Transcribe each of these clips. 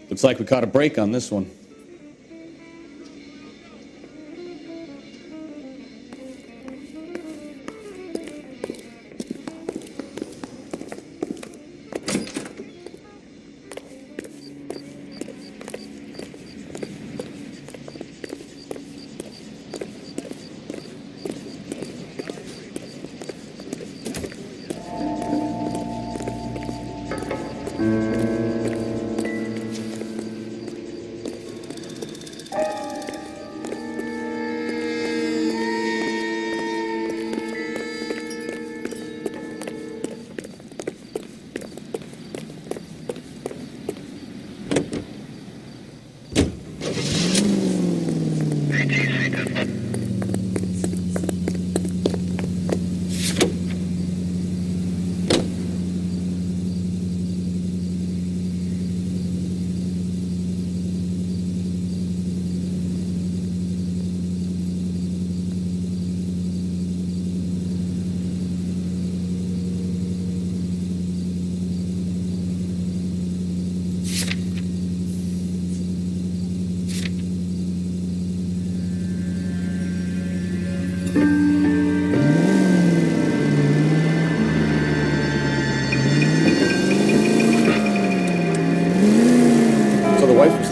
Looks like we caught a break on this one.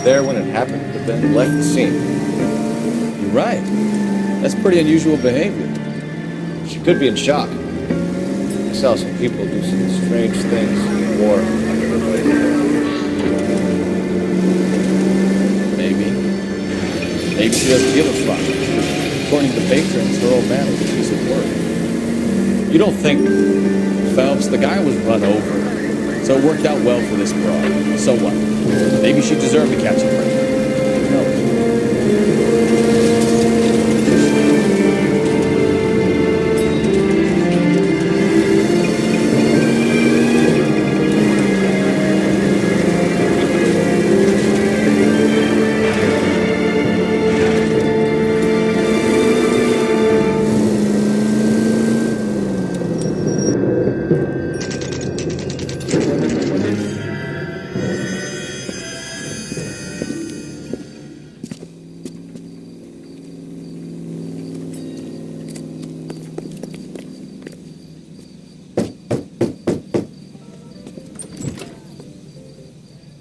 There when it happened, but then left the scene. You're right. That's pretty unusual behavior. She could be in shock. I saw some people do some strange things in war. Maybe she doesn't give a fuck. According to the patrons, her old man was a piece of work. You don't think... Phelps, the guy was run over. So it worked out well for this broad. So what? Maybe she deserved to catch a break. Who knows?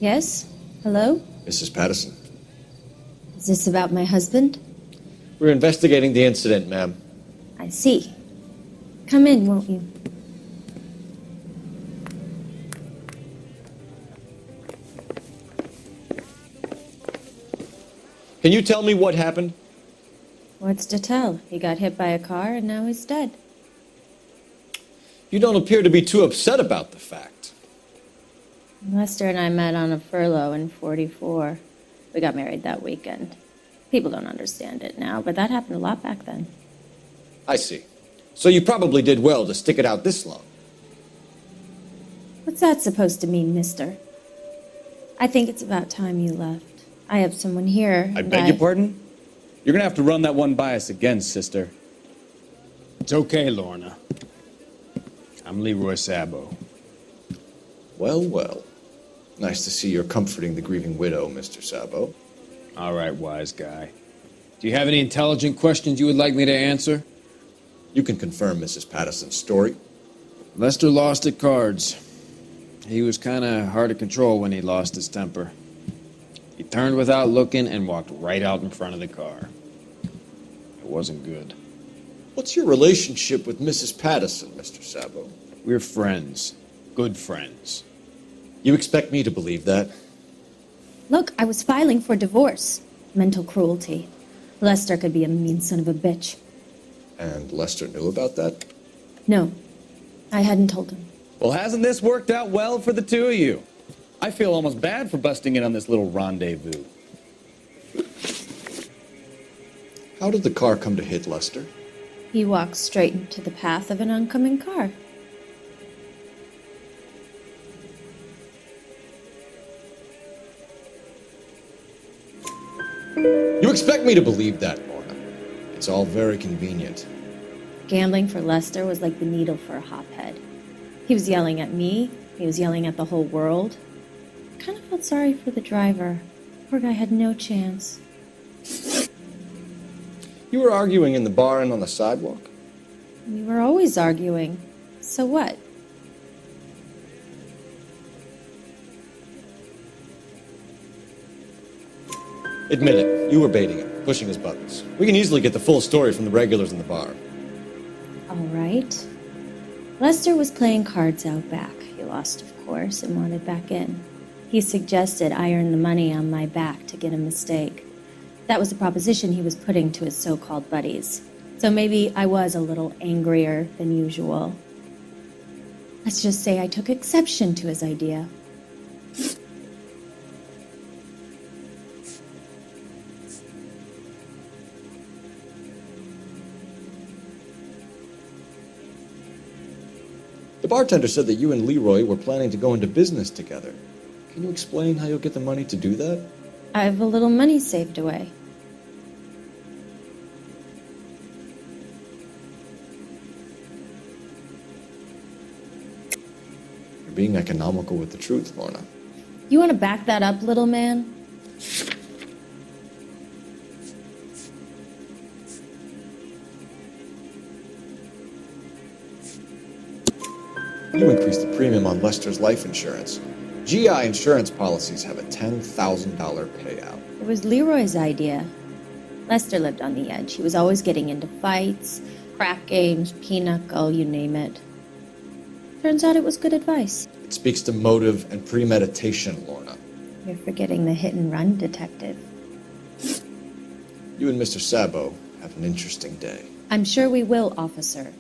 Yes? Hello? Mrs. Patterson. Is this about my husband? We're investigating the incident, ma'am. I see. Come in, won't you? Can you tell me what happened? What's to tell? He got hit by a car and now he's dead. You don't appear to be too upset about the fact. Lester and I met on a furlough in '44. We got married that weekend. People don't understand it now, but that happened a lot back then. I see. So you probably did well to stick it out this long. What's that supposed to mean, mister? I think it's about time you left. I have someone here. I beg your pardon? You're gonna have to run that one by us again, sister. It's okay, Lorna. I'm Leroy Sabo. Well, well. Nice to see you're comforting the grieving widow, Mr. Sabo. All right, wise guy. Do you have any intelligent questions you would like me to answer? You can confirm Mrs. Patterson's story. Lester lost at cards. He was kind of hard to control when he lost his temper. He turned without looking and walked right out in front of the car. It wasn't good. What's your relationship with Mrs. Patterson, Mr. Sabo? We're friends. Good friends. You expect me to believe that? Look, I was filing for divorce. Mental cruelty. Lester could be a mean son of a bitch. And Lester knew about that? No, I hadn't told him. Well, hasn't this worked out well for the two of you? I feel almost bad for busting in on this little rendezvous. How did the car come to hit Lester? He walked straight into the path of an oncoming car. You expect me to believe that, Lorna? It's all very convenient. Gambling for Lester was like the needle for a hophead. He was yelling at me. He was yelling at the whole world. kind of felt sorry for the driver. Poor guy had no chance. You were arguing in the bar and on the sidewalk? We were always arguing. So what? Admit it, you were baiting him, pushing his buttons. We can easily get the full story from the regulars in the bar. All right. Lester was playing cards out back. He lost, of course, and wanted back in. He suggested I earn the money on my back to get a mistake. That was the proposition he was putting to his so-called buddies. So maybe I was a little angrier than usual. Let's just say I took exception to his idea. The bartender said that you and Leroy were planning to go into business together. Can you explain how you'll get the money to do that? I have a little money saved away. You're being economical with the truth, Lorna. You want to back that up, little man? You increased the premium on Lester's life insurance. GI insurance policies have a $10,000 payout. It was Leroy's idea. Lester lived on the edge. He was always getting into fights, crack games, pinochle, you name it. Turns out it was good advice. It speaks to motive and premeditation, Lorna. You're forgetting the hit-and-run detective. You and Mr. Sabo have an interesting day. I'm sure we will, officer.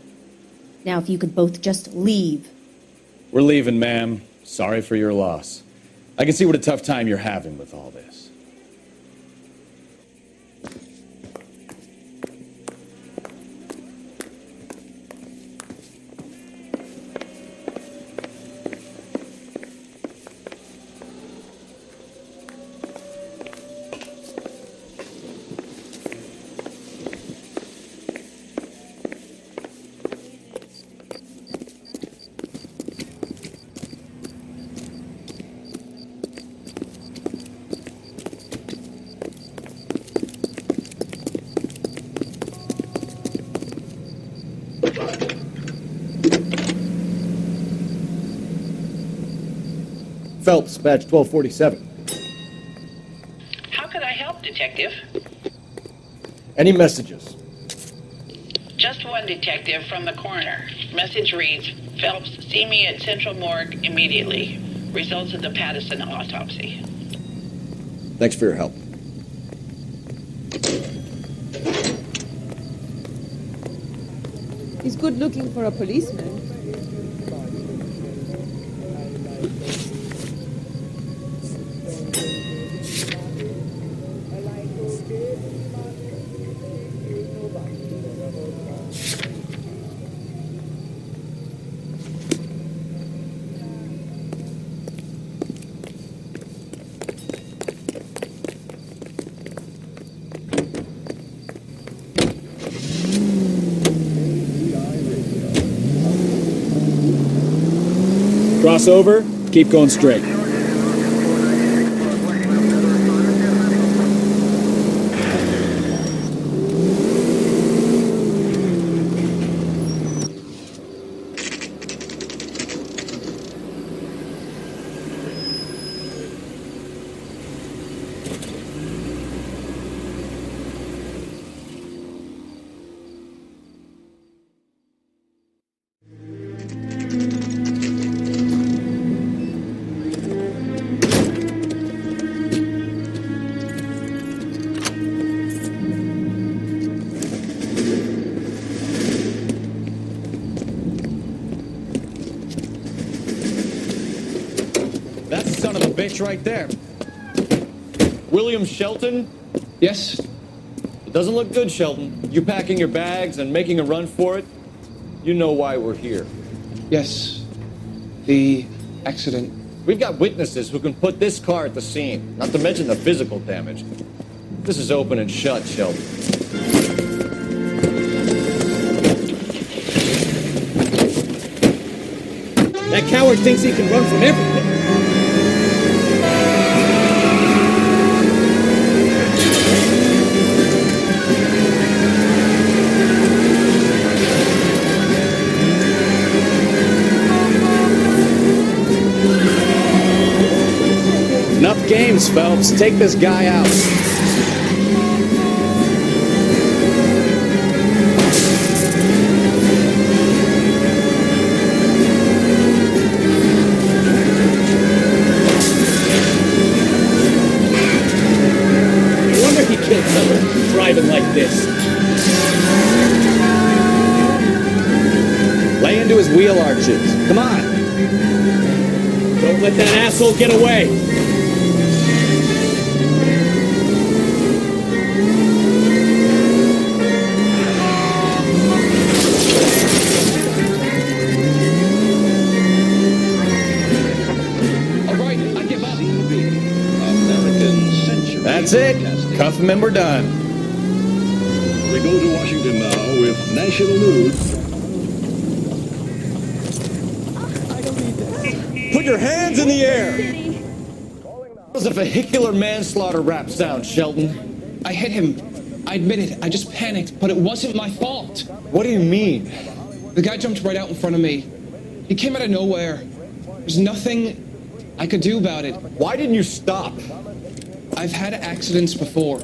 Now, if you could both just leave. We're leaving, ma'am. Sorry for your loss. I can see what a tough time you're having with all this. Phelps, badge 1247. How could I help, Detective? Any messages? Just one, Detective, from the coroner. Message reads, Phelps, see me at Central Morgue immediately. Results of the Patterson autopsy. Thanks for your help. He's good looking for a policeman. Cross over, keep going straight. That's the son of a bitch right there. William Shelton? Yes? It doesn't look good, Shelton. You packing your bags and making a run for it? You know why we're here. Yes. The accident. We've got witnesses who can put this car at the scene, not to mention the physical damage. This is open and shut, Shelton. That coward thinks he can run from everything. Enough games, Phelps. Take this guy out. No wonder he killed someone driving like this. Lay into his wheel arches. Come on. Don't let that asshole get away. All right, I give up. American Century. That's it. Cuff him and we're done. We go to Washington now with national news. Put your hands in the air. That was a vehicular manslaughter rap sound, Shelton. I hit him. I admit it. I just panicked, but it wasn't my fault. What do you mean? The guy jumped right out in front of me. He came out of nowhere. There's nothing I could do about it. Why didn't you stop? I've had accidents before.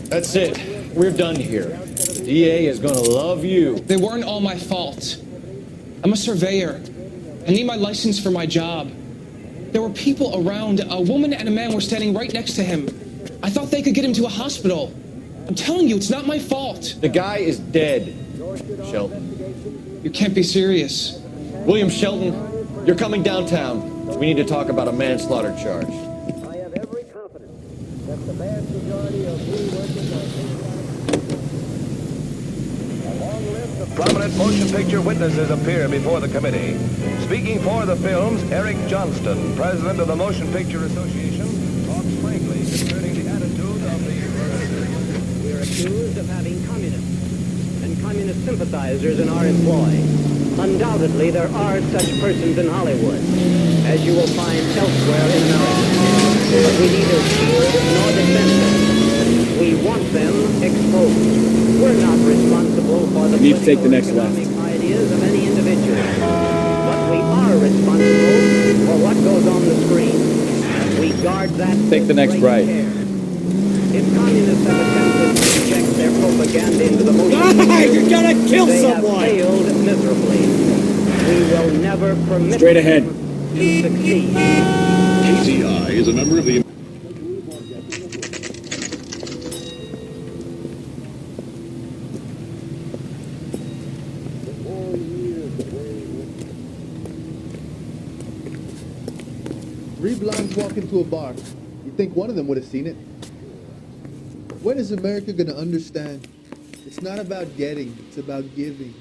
That's it. We're done here. The DA is gonna love you. They weren't all my fault. I'm a surveyor. I need my license for my job. There were people around. A woman and a man were standing right next to him. I thought they could get him to a hospital. I'm telling you, it's not my fault. The guy is dead, Shelton. You can't be serious. William Shelton, you're coming downtown. We need to talk about a manslaughter charge. I have every confidence that the vast majority of we workers are a long list of Prominent motion picture witnesses appear before the committee. Speaking for the films, Eric Johnston, president of the Motion Picture Association, talks frankly concerning the attitude of the... We're accused of having communists and communist sympathizers in our employ. Undoubtedly, there are such persons in Hollywood, as you will find elsewhere in America. But we neither shield nor defend them. We want them exposed. We're not responsible for the You need to take the next political left. economic ideas of any individual. But we are responsible for what goes on the screen. We guard that Take the with next great right. care. If communists have attempted to inject their propaganda into the motion You're gonna kill they someone! have failed miserably. We will never permit Straight ahead. them to succeed. KCI is a member of the... Three blondes walk into a bar. You think one of them would have seen it? When is America gonna understand? It's not about getting, it's about giving.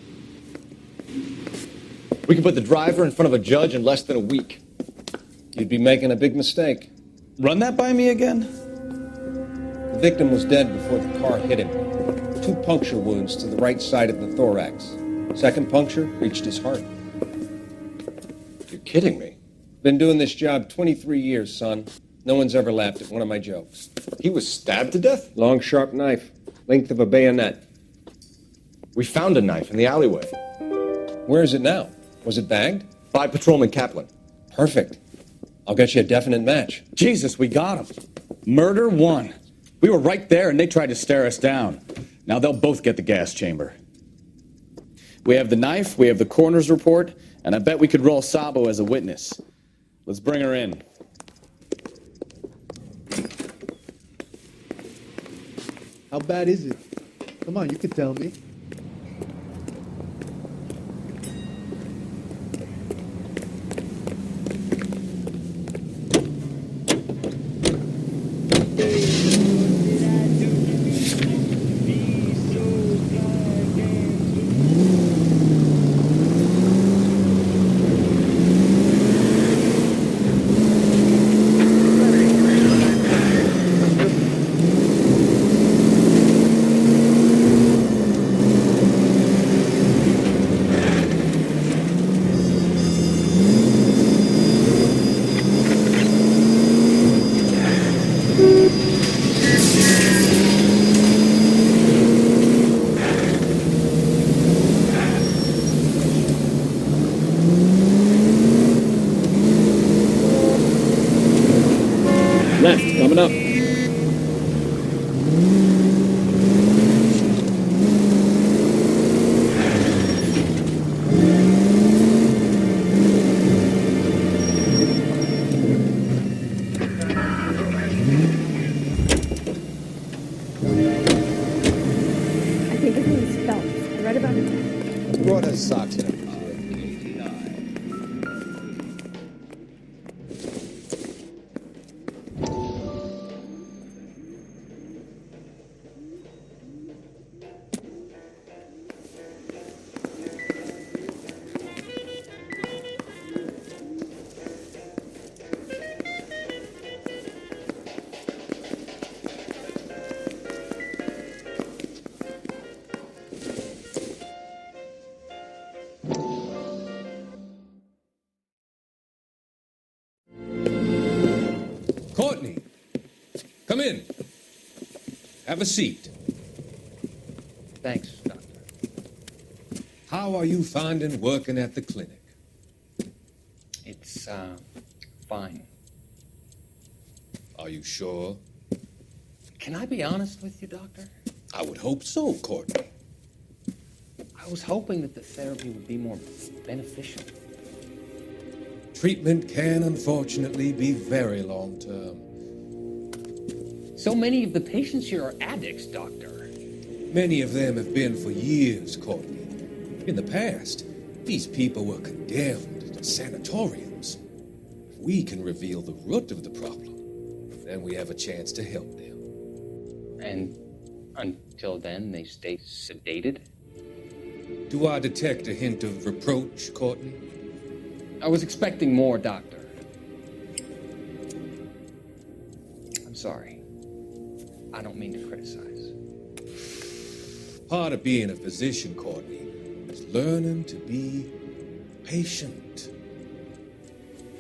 We can put the driver in front of a judge in less than a week. You'd be making a big mistake. Run that by me again? The victim was dead before the car hit him. 2 puncture wounds to the right side of the thorax. Second puncture reached his heart. You're kidding me. Been doing this job 23 years, son. No one's ever laughed at one of my jokes. He was stabbed to death? Long, sharp knife. Length of a bayonet. We found a knife in the alleyway. Where is it now? Was it bagged? By Patrolman Kaplan. Perfect. I'll get you a definite match. Jesus, we got him. Murder 1. We were right there and they tried to stare us down. Now they'll both get the gas chamber. We have the knife, we have the coroner's report, and I bet we could roll Sabo as a witness. Let's bring her in. How bad is it? Come on, you can tell me. Left, coming up. I think his name is Phelps. I read about him. Who brought his socks in? Courtney, come in. Have a seat. Thanks, Doctor. How are you finding working at the clinic? It's, fine. Are you sure? Can I be honest with you, Doctor? I would hope so, Courtney. I was hoping that the therapy would be more beneficial. Treatment can unfortunately be very long-term. So many of the patients here are addicts, Doctor. Many of them have been for years, Courtney. In the past, these people were condemned to sanatoriums. If we can reveal the root of the problem, then we have a chance to help them. And until then, they stay sedated? Do I detect a hint of reproach, Courtney? I was expecting more, Doctor. I'm sorry. I don't mean to criticize. Part of being a physician, Courtney, is learning to be patient.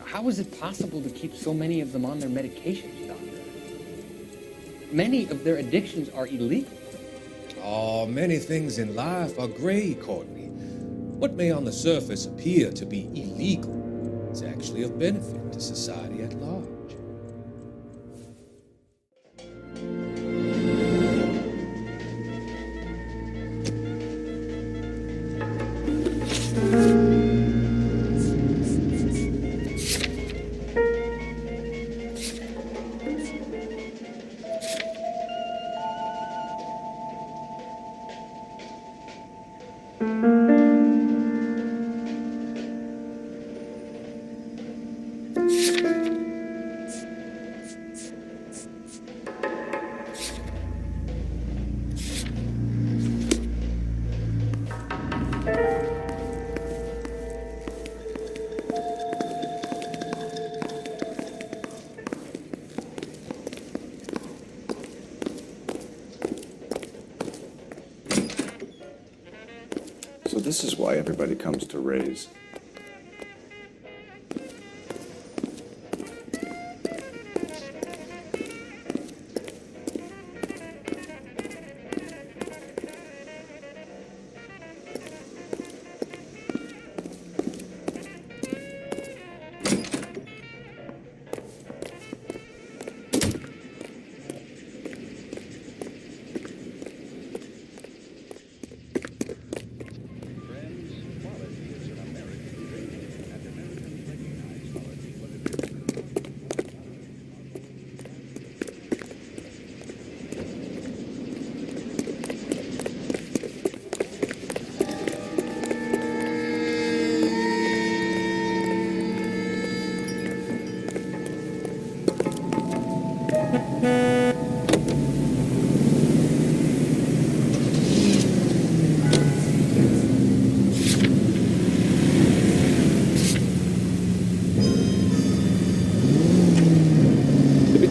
How is it possible to keep so many of them on their medications, Doctor? Many of their addictions are illegal. Oh, many things in life are gray, Courtney. What may on the surface appear to be illegal is actually of benefit to society at large. So this is why everybody comes to Ray's.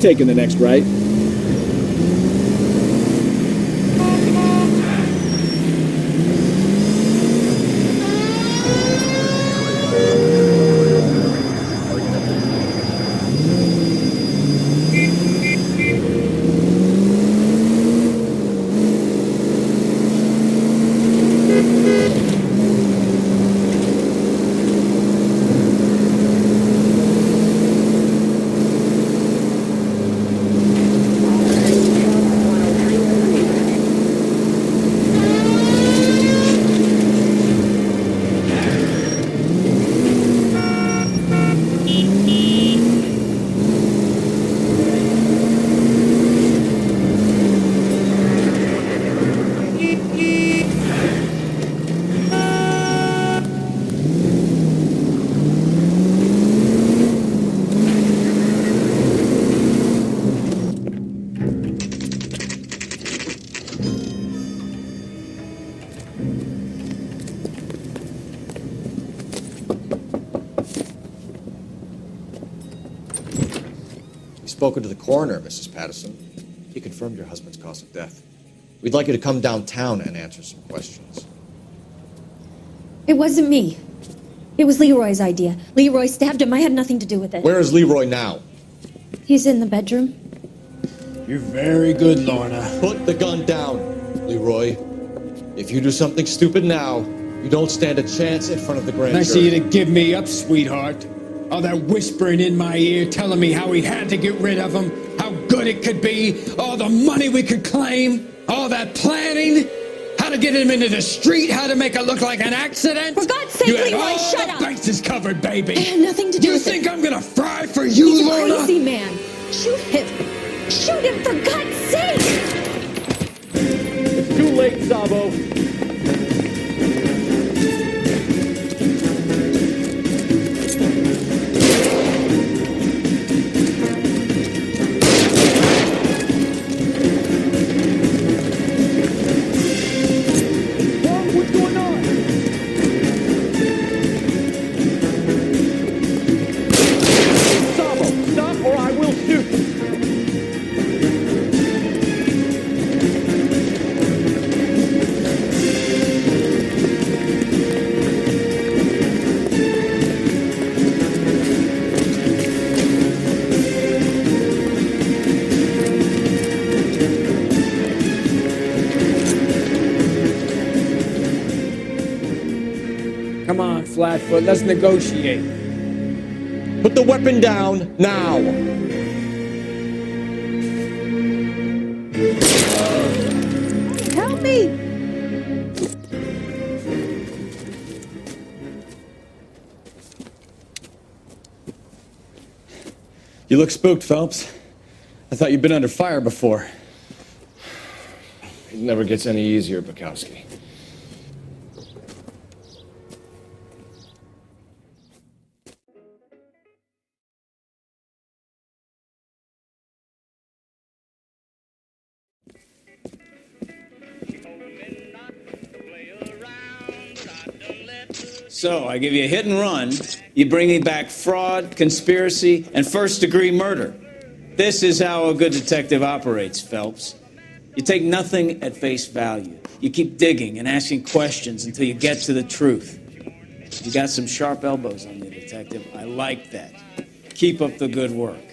Taking the next right. You've spoken to the coroner, Mrs. Patterson. He confirmed your husband's cause of death. We'd like you to come downtown and answer some questions. It wasn't me. It was Leroy's idea. Leroy stabbed him. I had nothing to do with it. Where is Leroy now? He's in the bedroom. You're very good, Lorna. Put the gun down, Leroy. If you do something stupid now, you don't stand a chance in front of the grand jury. Nice of you to give me up, sweetheart. All that whispering in my ear telling me how we had to get rid of him, how good it could be, all the money we could claim, all that planning, how to get him into the street, how to make it look like an accident. For God's sake, you had Leroy, all shut the up! bases covered, baby. I had nothing to do with it. You think I'm gonna fry for you, He's a Lorna? crazy man. Shoot him. Shoot him, for God's sake! It's too late, Sabo. What's going on? Sabo, stop or I will shoot. Come on, Flatfoot, let's negotiate. Put the weapon down now. Help me! You look spooked, Phelps. I thought you'd been under fire before. It never gets any easier, Bukowski. So, I give you a hit and run, you bring me back fraud, conspiracy, and first-degree murder. This is how a good detective operates, Phelps. You take nothing at face value. You keep digging and asking questions until you get to the truth. You got some sharp elbows on you, detective. I like that. Keep up the good work.